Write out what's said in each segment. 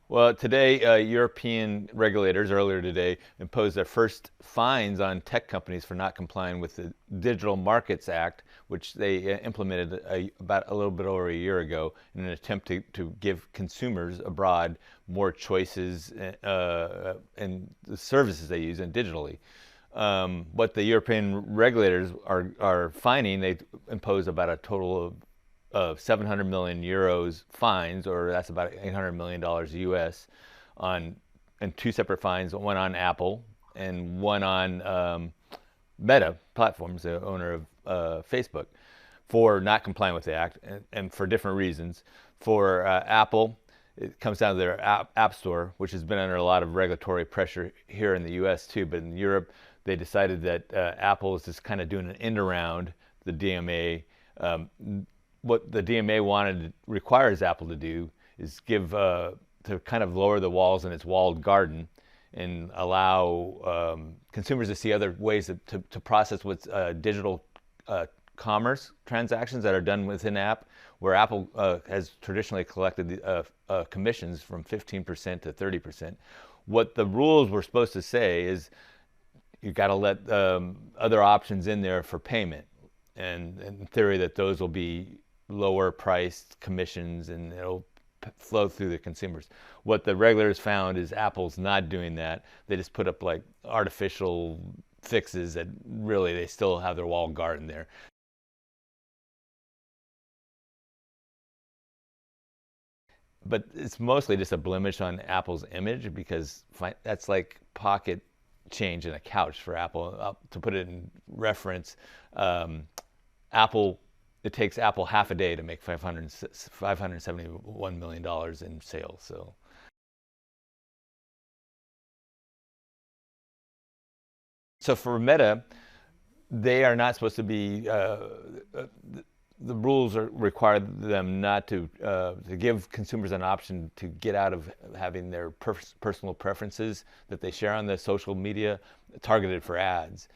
Well, today, European regulators earlier today imposed their first fines on tech companies for not complying with the Digital Markets Act, which they implemented about a little bit over a year ago in an attempt to give consumers abroad more choices in the services they use and digitally. What the European regulators are finding, they impose about a total of 700 million euros fines, or that's about $800 million US, on and two separate fines, one on Apple and one on Meta Platforms, the owner of Facebook, for not complying with the act and for different reasons. For Apple, it comes down to their app store, which has been under a lot of regulatory pressure here in the U.S. too. But in Europe, they decided that Apple is just kind of doing an end around the DMA. What the DMA requires Apple to do is give to kind of lower the walls in its walled garden and allow consumers to see other ways to process what's digital commerce transactions that are done within app, where Apple has traditionally collected the commissions from 15% to 30%. What the rules were supposed to say is you've got to let other options in there for payment, and in theory that those will be lower priced commissions and it'll flow through the consumers. What the regulators found is Apple's not doing that. They just put up like artificial fixes that really they still have their walled garden there. But it's mostly just a blemish on Apple's image because that's like pocket change in a couch for Apple. To put it in reference, Apple it takes Apple half a day to make $571 million in sales. So for Meta, they are not supposed to be. The rules require them not to give consumers an option to get out of having their personal preferences that they share on the social media targeted for ads.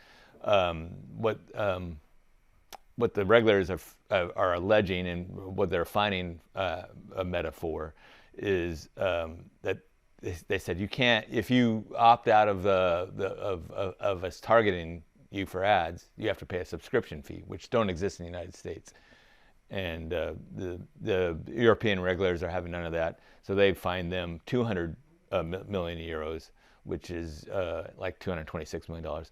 Um, what um, what the regulators are alleging and what they're finding a metaphor is that they said you can't, if you opt out of of us targeting you for ads, you have to pay a subscription fee, which don't exist in the United States. And the European regulators are having none of that, so they fined them 200 million euros, which is like $226 million.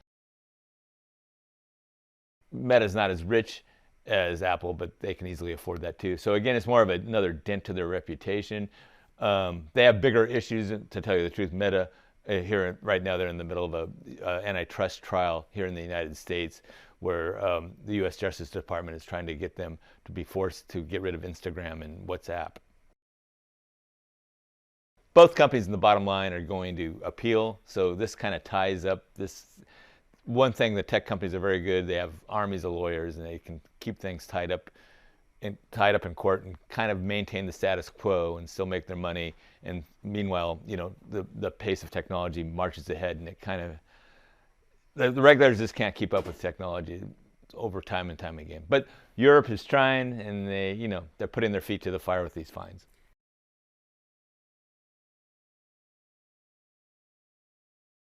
Meta's not as rich as Apple, but they can easily afford that too. So again, it's more of another dent to their reputation. They have bigger issues, to tell you the truth. Meta here right now, they're in the middle of a antitrust trial here in the United States, where the U.S. Justice Department is trying to get them to be forced to get rid of Instagram and WhatsApp. Both companies in the bottom line are going to appeal, so this kind of ties up this. One thing, the tech companies are very good. They have armies of lawyers, and they can keep things tied up in court and kind of maintain the status quo and still make their money. And meanwhile, the pace of technology marches ahead, and it kind of the regulators just can't keep up with technology over time and time again. But Europe is trying, and they're putting their feet to the fire with these fines.